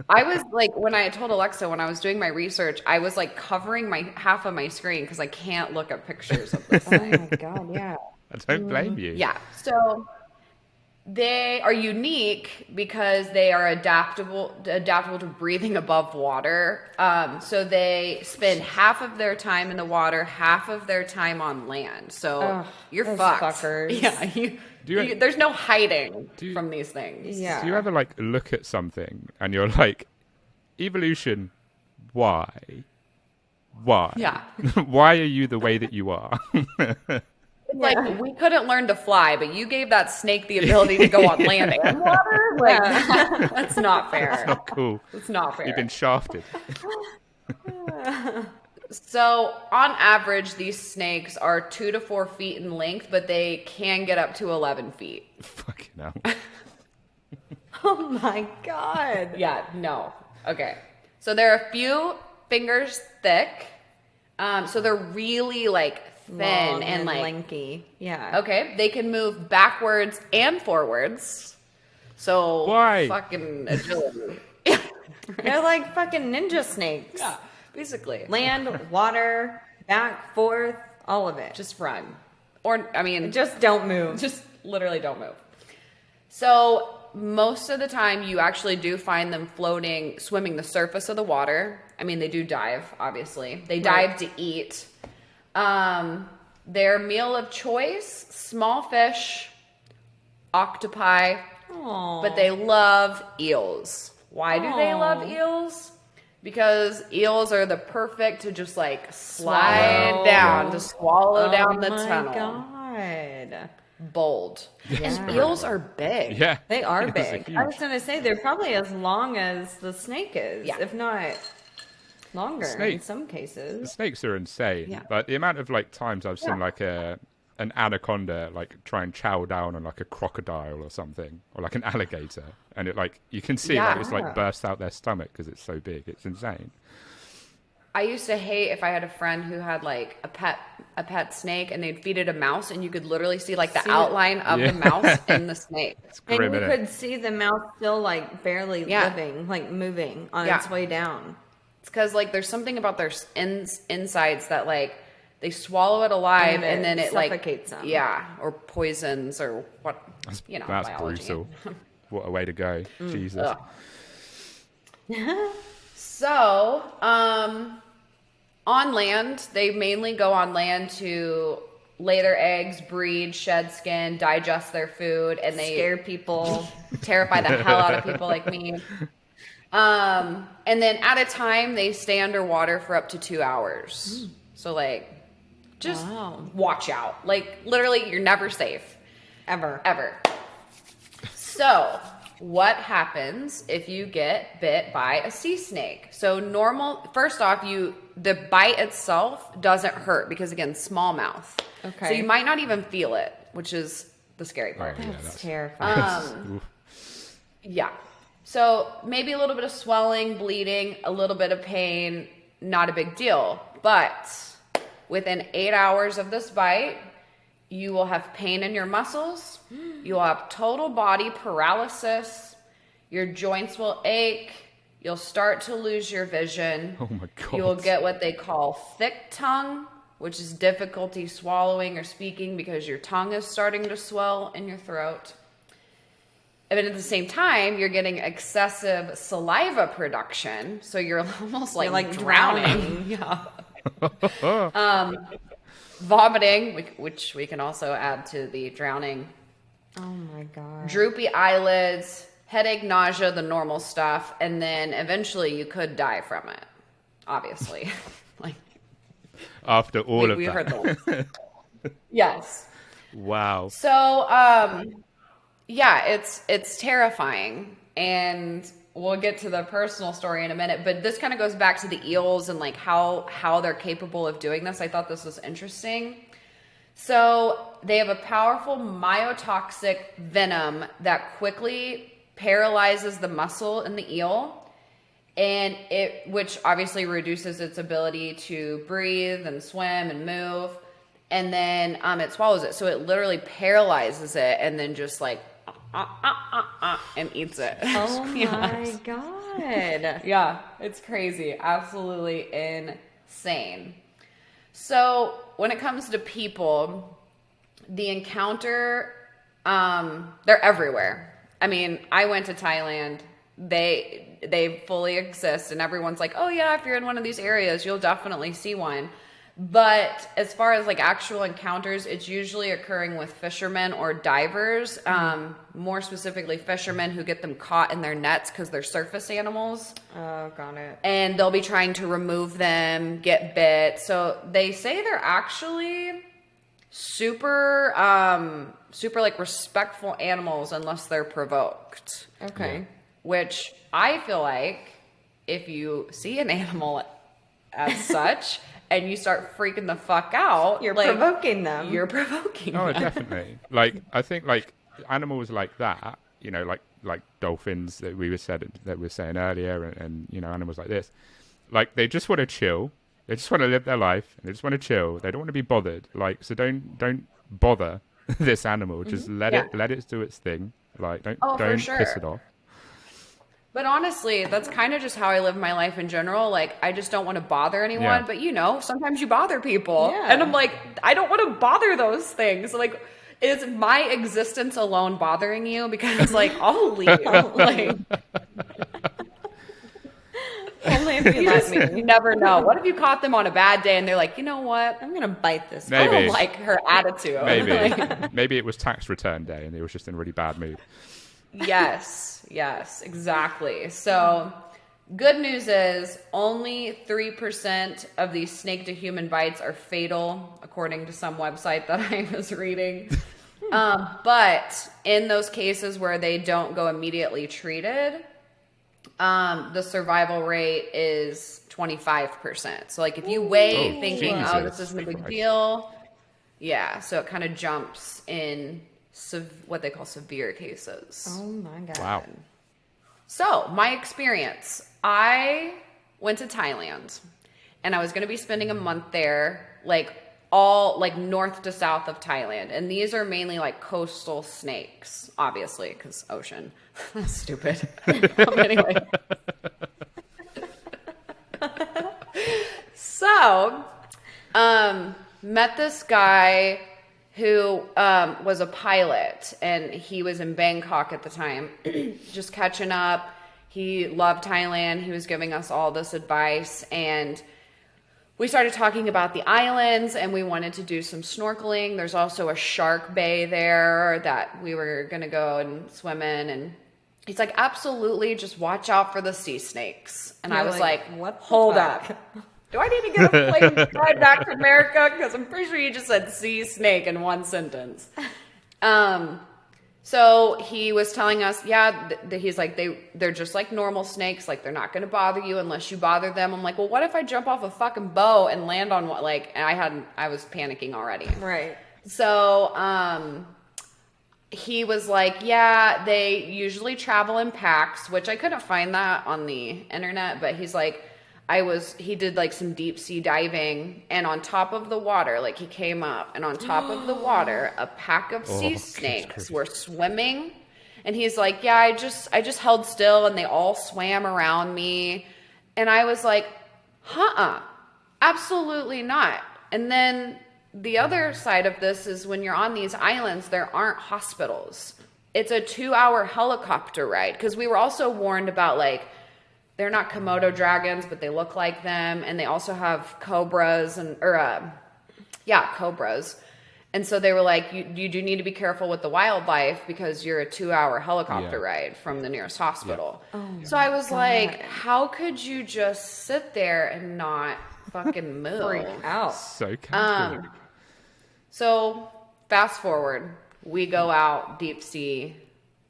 I was like, when I told Alexa, when I was doing my research, I was like covering half of my screen because I can't look at pictures of this Oh thing. my God. Yeah. I don't blame you. Yeah. So they are unique because they are adaptable to breathing above water. So they spend half of their time in the water, half of their time on land. So Ugh, you're those fucked. fuckers. Yeah. There's no hiding from these things. Yeah. Do you ever like look at something and you're like, evolution, why? Why? Yeah. Why are you the way that you are? Like, we couldn't learn to fly, but you gave that snake the ability to go on land and water? Like, that's not fair. Not cool. It's not fair. You've been shafted. So, on average, these snakes are 2 to 4 feet in length, but they can get up to 11 feet. Fucking hell. Oh my God. Yeah, no. Okay. So, they're a few fingers thick. So, they're really, like, thin Long and like, lanky. Yeah. okay, they can move backwards and forwards. So, Why? fucking agility. They're like fucking ninja snakes. Yeah, basically. Land, water, back, forth, all of it. Just run. Or, I mean, Just don't move. just literally don't move. So, most of the time, you actually do find them swimming the surface of the water. I mean, they do dive, obviously. They dive to eat. Their meal of choice, small fish, octopi, Aw. but they love eels. Why do they love eels? Because eels are the perfect to just like slide Swallow. down, to swallow down the Oh my tunnel. God. Bold. Yeah. And eels are big. Yeah. They are Eels big. huge. I was going to say they're probably as long as the snake is, Yeah. if not longer in Snake- some The cases. snakes are insane. Yeah. But the amount of like times I've seen Yeah. like a an anaconda like try and chow down on like a crocodile or something, or like an alligator, and it like you can see like it's like burst out their stomach because it's so big. It's insane. I used to hate if I had a friend who had like a pet snake, and they'd feed it a mouse, and you could literally see like the outline of the mouse in the snake. It's grim, and you innit? could see the mouse still like barely living, like moving on its way down. It's because like there's something about their insides that like they swallow it alive, and then it suffocates them. Yeah, or poisons or what, That's biology. brutal. What a way to go. Jesus. So, on land, they mainly go on land to lay their eggs, breed, shed skin, digest their food, and they scare people, terrify the hell out of people like me. And then at a time, they stay underwater for up to 2 hours. So, like, just watch out. Like, literally, you're never safe. ever. So, what happens if you get bit by a sea snake? So first off, the bite itself doesn't hurt because again, smallmouth. Okay. So you might not even feel it, which is the scary part. Yeah, That's terrifying. Yeah. So maybe a little bit of swelling, bleeding, a little bit of pain, not a big deal. But within 8 hours of this bite, you will have pain in your muscles. You will have total body paralysis. Your joints will ache. You'll start to lose your vision. Oh my God. You will get what they call thick tongue, which is difficulty swallowing or speaking because your tongue is starting to swell in your throat. And at the same time, you're getting excessive saliva production. So you're almost like drowning. Yeah. Vomiting, which we can also add to the drowning. Oh my God. Droopy eyelids, headache, nausea, the normal stuff. And then eventually you could die from it, obviously. Like After all of we that. heard the Yes. Wow. So, yeah, it's terrifying. And we'll get to the personal story in a minute, but this kind of goes back to the eels and like how they're capable of doing this. I thought this was interesting. So they have a powerful myotoxic venom that quickly paralyzes the muscle in the eel, and which obviously reduces its ability to breathe and swim and move. And then it swallows it. So it literally paralyzes it and then just like and eats it. Oh my God. Yeah, it's crazy. Absolutely insane. So when it comes to people, the encounter, they're everywhere. I mean, I went to Thailand. They fully exist, and everyone's like, oh yeah, if you're in one of these areas, you'll definitely see one. But as far as like actual encounters, it's usually occurring with fishermen or divers, more specifically fishermen who get them caught in their nets because they're surface animals. Oh, got it. And they'll be trying to remove them, get bit. So they say they're actually super like respectful animals unless they're provoked. Okay. Yeah. Which I feel like if you see an animal as such and you start freaking the fuck out, You're like, provoking them. You're provoking Oh, them. definitely. Like, I think like animals like that, you know, like dolphins that we were saying earlier, and you know, animals like this, like they just want to chill. They just want to live their life. And they just want to chill. They don't want to be bothered. Like, so don't bother this animal. Just let it do its thing. Like, don't for sure. piss it off. But honestly, that's kind of just how I live my life in general. Like, I just don't want to bother anyone. Yeah. But, you know, sometimes you bother people. Yeah. And I'm like, I don't want to bother those things. Like, is my existence alone bothering you? Because, like, I'll leave. Like, Only if you let me. you never know. What if you caught them on a bad day and they're like, you know what? I'm going to bite this. Maybe. I don't like her attitude. Maybe Like, maybe it was tax return day and it was just in a really bad mood. yes, exactly. So, good news is only 3% of these snake to human bites are fatal, according to some website that I was reading. But in those cases where they don't go immediately treated, the survival rate is 25%. So, like, if you wait thinking, Jesus oh, this isn't a big Christ. deal, Yeah, so it kind of jumps in what they call severe cases. Oh my God. Wow. So, my experience, I went to Thailand and I was going to be spending a month there, like all like north to south of Thailand. And these are mainly like coastal snakes, obviously, because ocean. That's stupid. Anyway. So, met this guy who was a pilot, and he was in Bangkok at the time, just catching up. He loved Thailand. He was giving us all this advice, and we started talking about the islands, and we wanted to do some snorkeling. There's also a shark bay there that we were going to go and swim in, and he's like, absolutely, just watch out for the sea snakes. And You're I was like, what the hold fuck? up. Do I need to get a plane ride back to America? Because I'm pretty sure you just said sea snake in one sentence. So he was telling us, he's like, they're just like normal snakes. Like, they're not going to bother you unless you bother them. I'm like, well, what if I jump off a fucking boat and land on what? Like, and I was panicking already. Right. So, he was like, yeah, they usually travel in packs, which I couldn't find that on the internet, but he's like, he did like some deep sea diving, and on top of the water, like he came up, and on top of the water, a pack of sea snakes were swimming. And he's like, yeah, I just held still and they all swam around me. And I was like, absolutely not. And then the other side of this is when you're on these islands, there aren't hospitals. It's a 2-hour helicopter ride. Because we were also warned about, like, they're not Komodo dragons, but they look like them. And they also have cobras cobras. And so they were like, you do need to be careful with the wildlife because you're a 2-hour helicopter ride from the nearest hospital. Yeah. So I was like, how could you just sit there and not fucking move? Freak out. So casual. So fast forward, we go out deep sea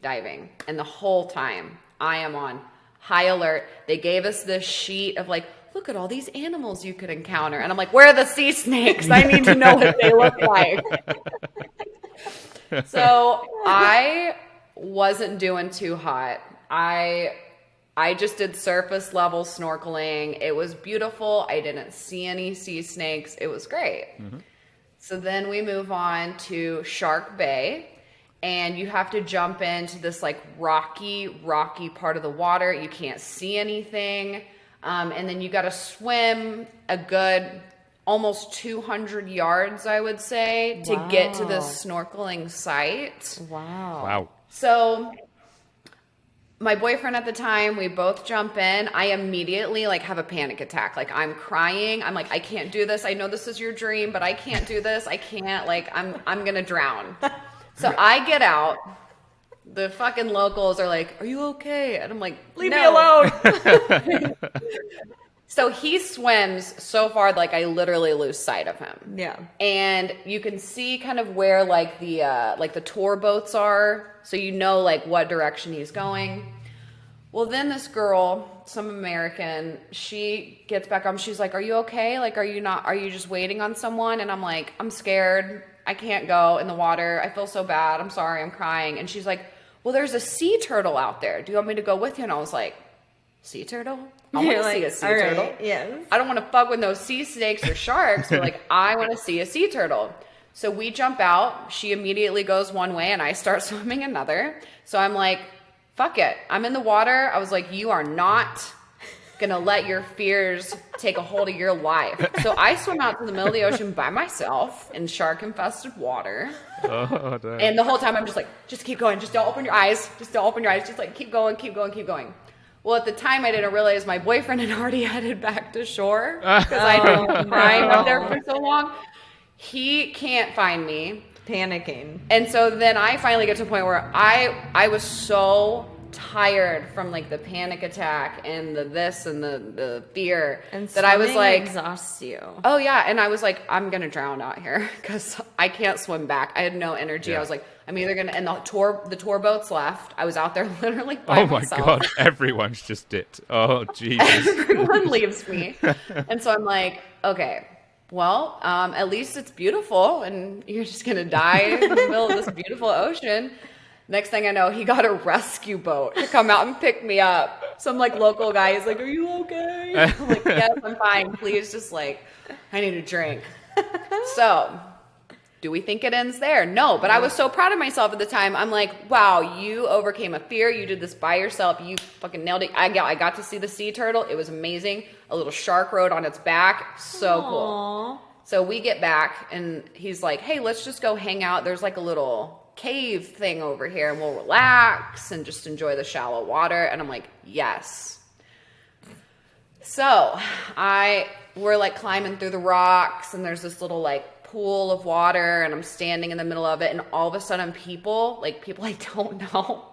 diving, and the whole time I am on high alert. They gave us this sheet of like, look at all these animals you could encounter. And I'm like, where are the sea snakes? I need to know what they look like. So I wasn't doing too hot. I just did surface level snorkeling. It was beautiful. I didn't see any sea snakes. It was great. Mm-hmm. So then we move on to Shark Bay. And you have to jump into this like rocky part of the water. You can't see anything. And then you got to swim a good almost 200 yards, I would say, to get to this snorkeling site. Wow. So my boyfriend at the time, we both jump in. I immediately like have a panic attack. Like, I'm crying. I'm like, I can't do this. I know this is your dream, but I can't do this. I can't. Like, I'm going to drown. So I get out. The fucking locals are like, are you okay? And I'm like, leave me alone. So he swims so far, like I literally lose sight of him. Yeah. And you can see kind of where like the tour boats are. So you know like what direction he's going. Well, then this girl, some American, she gets back on. She's like, are you okay? Like, are you just waiting on someone? And I'm like, I'm scared. I can't go in the water. I feel so bad. I'm sorry. I'm crying. And she's like, well, there's a sea turtle out there. Do you want me to go with you? And I was like, sea turtle? I want to see a sea turtle. Right, yes. I don't want to fuck with no sea snakes or sharks. But like, I want to see a sea turtle. So we jump out. She immediately goes one way and I start swimming another. So I'm like, fuck it. I'm in the water. I was like, you are not gonna let your fears take a hold of your life. So I swim out to the middle of the ocean by myself in shark infested water. Oh, damn. And the whole time I'm just like, just keep going. Just don't open your eyes. Just don't open your eyes. Just like keep going, keep going, keep going. Well, at the time I didn't realize my boyfriend had already headed back to shore because I'd been crying up there for so long. He can't find me. Panicking. And so then I finally get to a point where I was so tired from like the panic attack and the this and the fear And that I was like, exhausts you. oh yeah. And I was like, I'm going to drown out here because I can't swim back. I had no energy. Yeah. I was like, I'm either going to, and the tour boats left. I was out there literally by myself. Oh my God. Everyone's just dipped. Oh, Jesus. Everyone leaves me. And so I'm like, okay, well, at least it's beautiful and you're just going to die in the middle of this beautiful ocean. Next thing I know, he got a rescue boat to come out and pick me up. Some like local guy is like, "Are you okay?" I'm like, "Yes, I'm fine. Please just like, I need a drink." So, do we think it ends there? No, but I was so proud of myself at the time. I'm like, wow, you overcame a fear. You did this by yourself. You fucking nailed it. I got to see the sea turtle. It was amazing. A little shark rode on its back. So cool. So we get back and he's like, "Hey, let's just go hang out. There's like a little cave thing over here and we'll relax and just enjoy the shallow water." And I'm like, yes. So we're like climbing through the rocks and there's this little like pool of water and I'm standing in the middle of it and all of a sudden people I don't know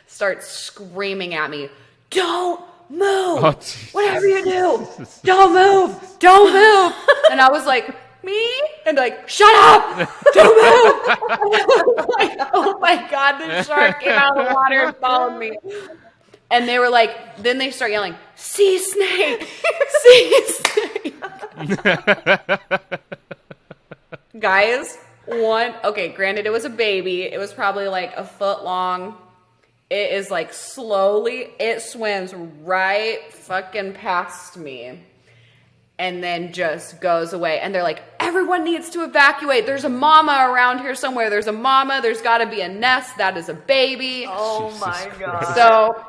start screaming at me, "Don't move! Oh, whatever you do, don't move! Don't move!" And I was like, "Me?" And like, "Shut up! Don't move!" Like, oh my God, the shark came out of the water and followed me. And they were like, then they start yelling, "Sea snake! Sea snake!" Guys, granted it was a baby. It was probably like a foot long. It is like it swims right fucking past me. And then just goes away. And they're like, "Everyone needs to evacuate. There's a mama around here somewhere. There's a mama. There's got to be a nest. That is a baby." Oh my God. So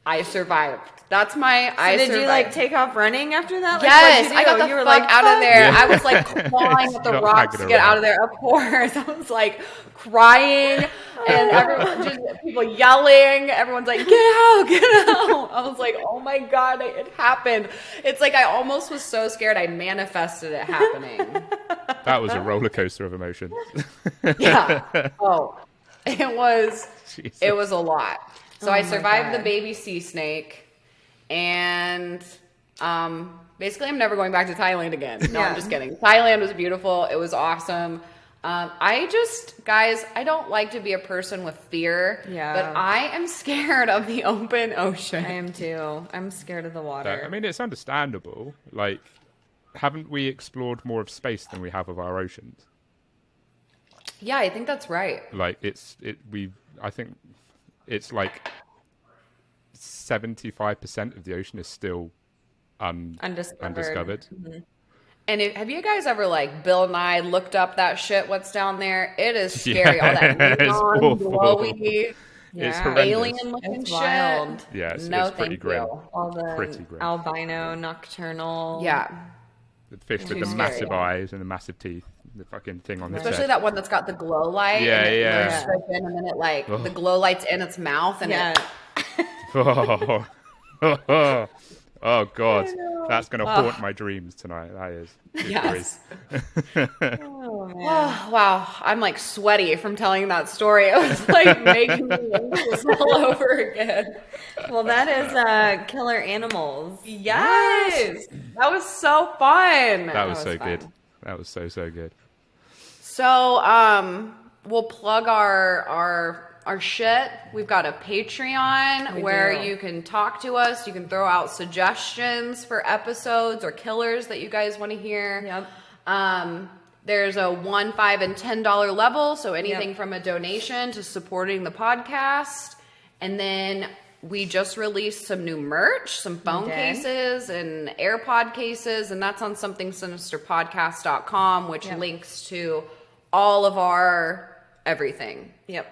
I survived. That's my. So did you like take off running after that? Like, yes, I got the fuck out of there. Yeah. I was like clawing at the rocks to get out of there. Of course, I was like crying, and everyone just people yelling. Everyone's like, "Get out, get out!" I was like, "Oh my God, it happened!" It's like I almost was so scared I manifested it happening. That was a roller coaster of emotions. Yeah. Oh, it was. Jesus. It was a lot. So I survived God. the baby sea snake. And basically, I'm never going back to Thailand again. No, I'm just kidding. Thailand was beautiful. It was awesome. Guys, I don't like to be a person with fear. Yeah. But I am scared of the open ocean. I am too. I'm scared of the water. I mean, it's understandable. Like, haven't we explored more of space than we have of our oceans? Yeah, I think that's right. Like, I think it's like 75% of the ocean is still undiscovered. Mm-hmm. And have you guys ever like Bill Nye looked up that shit? What's down there? It is scary. All that neon, glowy, It's horrendous. alien-looking shit. Wild. Yeah, it's pretty thank grim. you. All the Pretty grim. albino, nocturnal. Yeah, The fish with Too the massive scary. eyes and the massive teeth. The fucking thing on the especially chest. that one that's got the glow light. Yeah, and yeah. It goes straight in, and then it like Ugh. the glow light's in its mouth, and Yeah. Oh, oh God, that's gonna haunt my dreams tonight. That is. Good Yes. grief. Oh man. Oh, wow, I'm like sweaty from telling that story. It was like making me anxious all over again. Well, that is Killer Animals. Yes, that was so fun. That was so fun. good. That was so good. So, we'll plug our shit. We've got a Patreon where do. you can talk to us. You can throw out suggestions for episodes or killers that you guys want to hear. Yep. There's a $1, $5, and $10 level. So anything Yep. from a donation to supporting the podcast. And then we just released some new merch, some phone cases and AirPod cases, and that's on something-sinister-podcast.com, which links to all of our everything. Yep.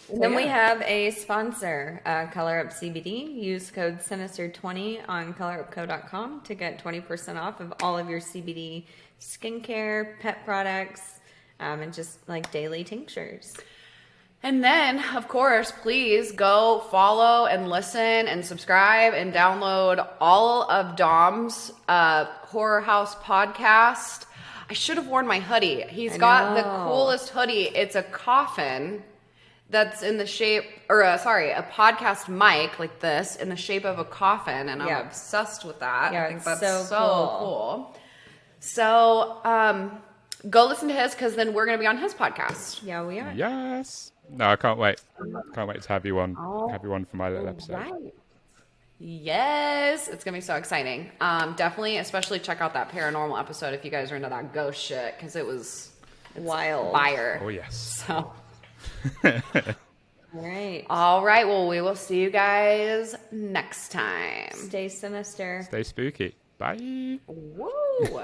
And then we have a sponsor, Color Up CBD. Use code Sinister20 on colorupco.com to get 20% off of all of your CBD skincare, pet products, and just like daily tinctures. And then, of course, please go follow and listen and subscribe and download all of Dom's Horror House podcast. I should have worn my hoodie. He's got the coolest hoodie. It's a coffin that's in the shape, or a podcast mic like this in the shape of a coffin, and I'm obsessed with that. Yeah, I think it's that's so cool. So, go listen to his, because then we're going to be on his podcast. Yeah, we are. Yes. No, I can't wait. Can't wait to have you on. Have you on for my little episode. Right. Yes, it's gonna be so exciting. Definitely, especially check out that paranormal episode if you guys are into that ghost shit, because it's Wild. fire. Oh, yes. So, Right. all right. Well, we will see you guys next time. Stay sinister. Stay spooky. Bye. Woo!